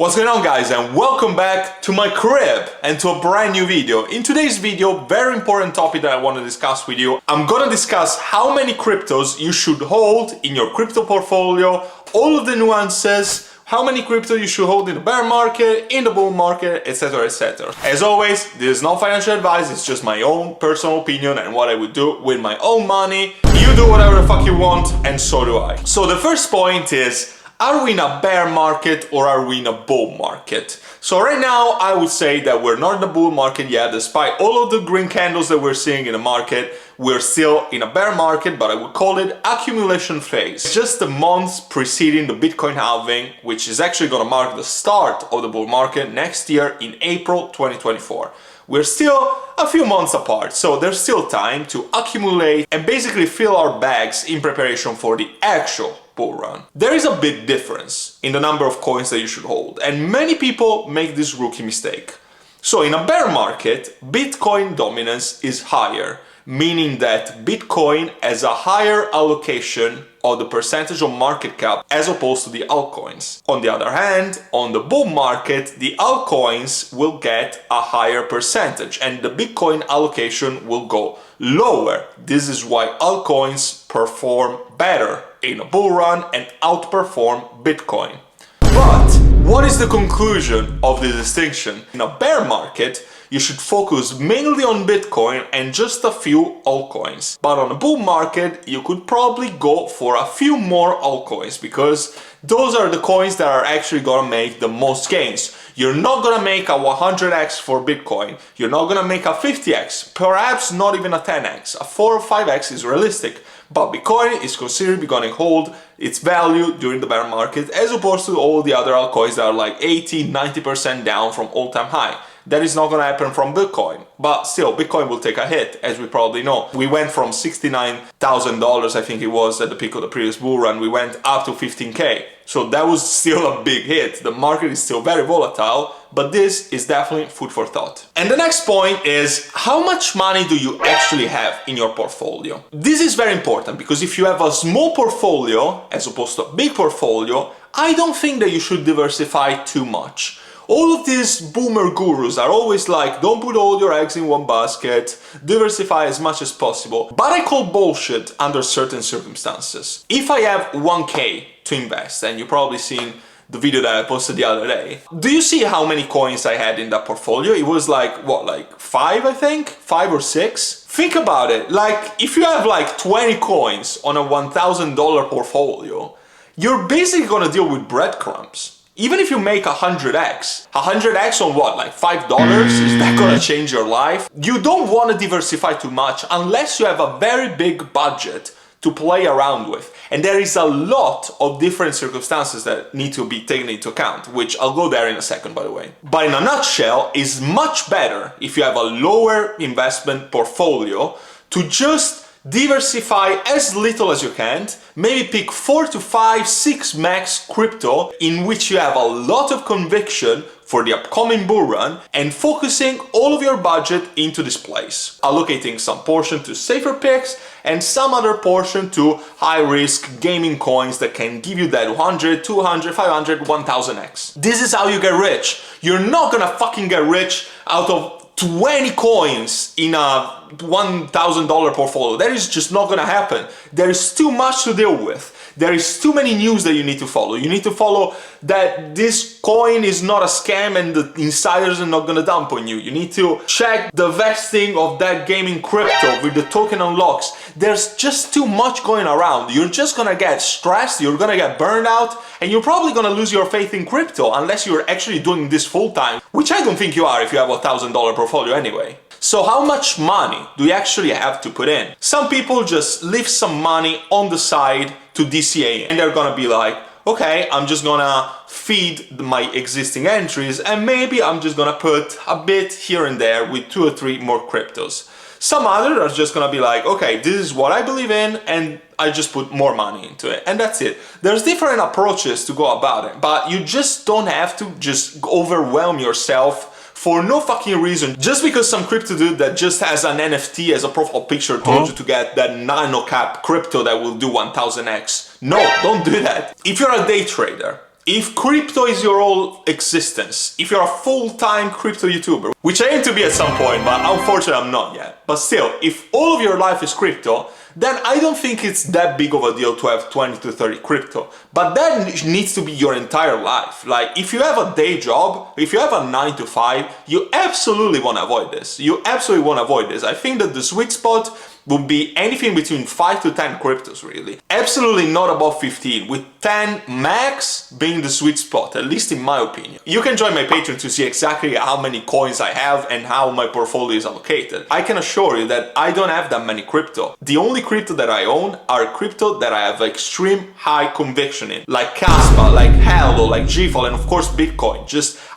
What's going on, guys, and welcome back to my crib and to a brand new video. In today's video, very important topic that I want to discuss with you. I'm gonna discuss how many cryptos you should hold in your crypto portfolio, all of the nuances, how many crypto you should hold in the bear market, in the bull market, etc, etc. As always, this is not financial advice, it's just my own personal opinion and what I would do with my own money. You do whatever the fuck you want, and so do I. So the first point is, are we in a bear market or are we in a bull market? So right now, I would say that we're not in the bull market yet. Despite all of the green candles that we're seeing in the market, we're still in a bear market, but I would call it accumulation phase. Just the months preceding the Bitcoin halving, which is actually gonna mark the start of the bull market next year in April 2024. We're still a few months apart, so there's still time to accumulate and basically fill our bags in preparation for the actual bull run. There is a big difference in the number of coins that you should hold, and many people make this rookie mistake. So in a bear market, Bitcoin dominance is higher, meaning that Bitcoin has a higher allocation of the percentage of market cap as opposed to the altcoins. On the other hand, on the bull market, the altcoins will get a higher percentage and the Bitcoin allocation will go lower. This is why altcoins perform better in a bull run and outperform Bitcoin. But what is the conclusion of the distinction? In a bear market, you should focus mainly on Bitcoin and just a few altcoins. But on a bull market, you could probably go for a few more altcoins because those are the coins that are actually gonna make the most gains. You're not gonna make a 100x for Bitcoin. You're not gonna make a 50x, perhaps not even a 10x. A 4 or 5x is realistic. But Bitcoin is considered gonna hold its value during the bear market as opposed to all the other altcoins that are like 80-90% down from all-time high. That is not gonna happen from Bitcoin, but still Bitcoin will take a hit, as we probably know. We went from $69,000, I think it was, at the peak of the previous bull run, we went up to 15K. So that was still a big hit. The market is still very volatile, but this is definitely food for thought. And the next point is, how much money do you actually have in your portfolio? This is very important because if you have a small portfolio as opposed to a big portfolio, I don't think that you should diversify too much. All of these boomer gurus are always like, don't put all your eggs in one basket, diversify as much as possible. But I call bullshit under certain circumstances. If I have 1K to invest, and you've probably seen the video that I posted the other day, do you see how many coins I had in that portfolio? It was like, what, like 5, I think? 5 or 6? Think about it, like if you have like 20 coins on a $1,000 portfolio, you're basically gonna deal with breadcrumbs. Even if you make 100x on what, like $5? Is that gonna change your life? You don't want to diversify too much unless you have a very big budget to play around with. And there is a lot of different circumstances that need to be taken into account, which I'll go there in a second, by the way. But in a nutshell, it's much better if you have a lower investment portfolio to just diversify as little as you can, maybe pick 4 to 5, 6 max crypto in which you have a lot of conviction for the upcoming bull run and focusing all of your budget into this place. Allocating some portion to safer picks and some other portion to high risk gaming coins that can give you that 100, 200, 500, 1000x. This is how you get rich. You're not gonna fucking get rich out of 20 coins in a $1,000 portfolio. That is just not gonna happen. There is too much to deal with. There is too many news that you need to follow. You need to follow that this coin is not a scam and the insiders are not gonna dump on you. You need to check the vesting of that gaming crypto with the token unlocks. There's just too much going around. You're just gonna get stressed, you're gonna get burned out, and you're probably gonna lose your faith in crypto unless you're actually doing this full time, which I don't think you are if you have a $1,000 portfolio anyway. So how much money do you actually have to put in? Some people just leave some money on the side to DCA and they're gonna be like, okay, I'm just gonna feed my existing entries and maybe I'm just gonna put a bit here and there with 2 or 3 more cryptos. Some others are just gonna be like, okay, this is what I believe in and I just put more money into it and that's it. There's different approaches to go about it, but you just don't have to just overwhelm yourself for no fucking reason, just because some crypto dude that just has an NFT as a profile picture told you to get that nano cap crypto that will do 1000x. No, don't do that. If you're a day trader If crypto is your whole existence, if you're a full-time crypto YouTuber, which I aim to be at some point, but unfortunately I'm not yet. But still, if all of your life is crypto, then I don't think it's that big of a deal to have 20 to 30 crypto. But that needs to be your entire life. Like, if you have a day job, if you have a 9 to 5, you absolutely want to avoid this. You absolutely want to avoid this. I think that the sweet spot would be anything between 5 to 10 cryptos, really. Absolutely not above 15, with 10 max being the sweet spot, at least in my opinion. You can join my Patreon to see exactly how many coins I have and how my portfolio is allocated. I can assure you that I don't have that many crypto. The only crypto that I own are crypto that I have extreme high conviction in, like Caspa, like Hello, like GFOL, and of course Bitcoin.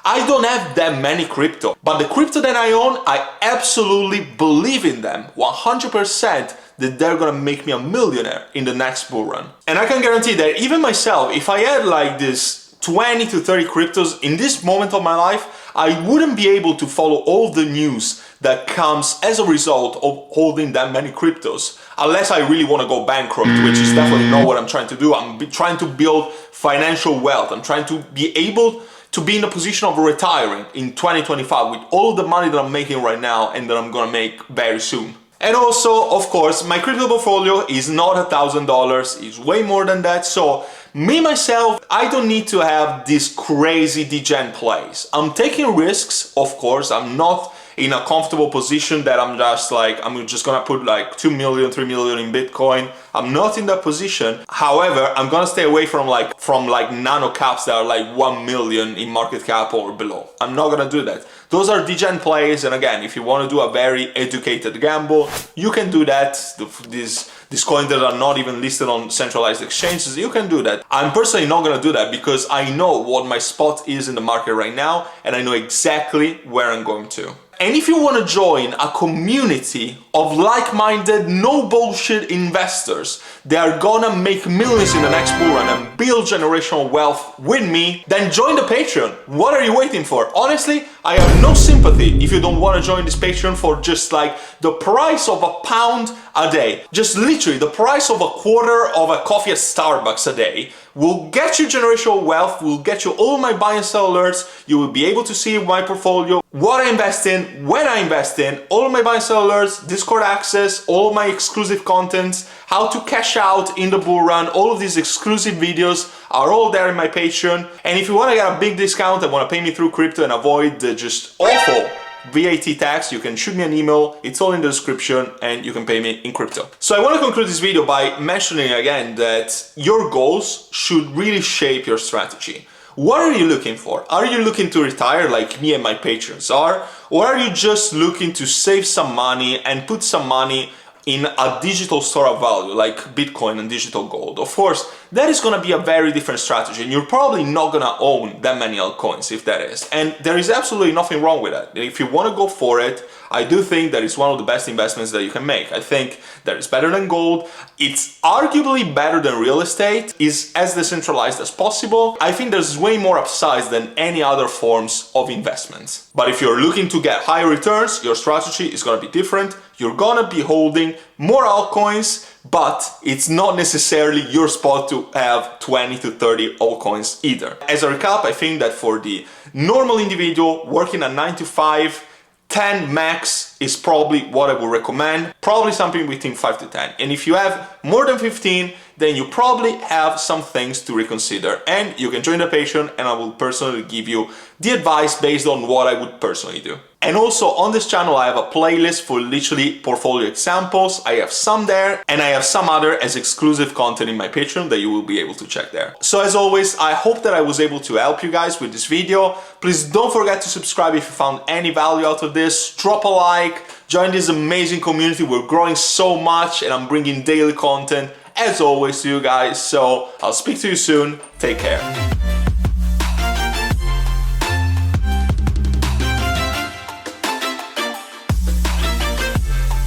I don't have that many crypto, but the crypto that I own, I absolutely believe in them 100% that they're gonna make me a millionaire in the next bull run. And I can guarantee that even myself, if I had like this 20 to 30 cryptos in this moment of my life, I wouldn't be able to follow all the news that comes as a result of holding that many cryptos, unless I really want to go bankrupt, which is definitely not what I'm trying to do. I'm trying to build financial wealth. I'm trying to be able to be in a position of retiring in 2025 with all of the money that I'm making right now and that I'm gonna make very soon. And also, of course, my crypto portfolio is not $1,000, it's way more than that. So me, myself, I don't need to have these crazy degen plays. I'm taking risks, of course. I'm not in a comfortable position that I'm just gonna put like 2 million, 3 million in Bitcoin. I'm not in that position. However, I'm gonna stay away from nano caps that are like 1 million in market cap or below. I'm not gonna do that. Those are degen plays, and again, if you want to do a very educated gamble, you can do that. These coins that are not even listed on centralized exchanges, you can do that. I'm personally not gonna do that because I know what my spot is in the market right now, and I know exactly where I'm going to. And if you want to join a community of like-minded, no bullshit investors that are gonna make millions in the next bull run and build generational wealth with me, then join the Patreon. What are you waiting for? Honestly, I have no sympathy if you don't want to join this Patreon for just like the price of £1 a day. Just literally the price of a quarter of a coffee at Starbucks a day will get you generational wealth, will get you all my buy and sell alerts. You will be able to see my portfolio, what I invest in, when I invest in, all of my buy and sell alerts, Discord access, all of my exclusive contents, how to cash out in the bull run. All of these exclusive videos are all there in my Patreon. And if you want to get a big discount and want to pay me through crypto and avoid the just awful VAT tax, you can shoot me an email, it's all in the description, and you can pay me in crypto. So I want to conclude this video by mentioning again that your goals should really shape your strategy. What are you looking for? Are you looking to retire like me and my patrons are? Or are you just looking to save some money and put some money in a digital store of value like Bitcoin and digital gold? Of course, that is going to be a very different strategy, and you're probably not going to own that many altcoins if that is. And there is absolutely nothing wrong with that. If you want to go for it, I do think that it's one of the best investments that you can make. I think that it's better than gold. It's arguably better than real estate. It's as decentralized as possible. I think there's way more upsides than any other forms of investments. But if you're looking to get higher returns, your strategy is going to be different. You're going to be holding more altcoins, but it's not necessarily your spot to have 20 to 30 altcoins either. As a recap, I think that for the normal individual working a 9 to 5, 10 max is probably what I would recommend, probably something between 5 to 10. And if you have more than 15, then you probably have some things to reconsider, and you can join the Patreon and I will personally give you the advice based on what I would personally do. And also on this channel, I have a playlist for literally portfolio examples. I have some there, and I have some other as exclusive content in my Patreon that you will be able to check there. So as always, I hope that I was able to help you guys with this video. Please don't forget to subscribe if you found any value out of this. Drop a like, join this amazing community. We're growing so much and I'm bringing daily content as always to you guys. So I'll speak to you soon. Take care.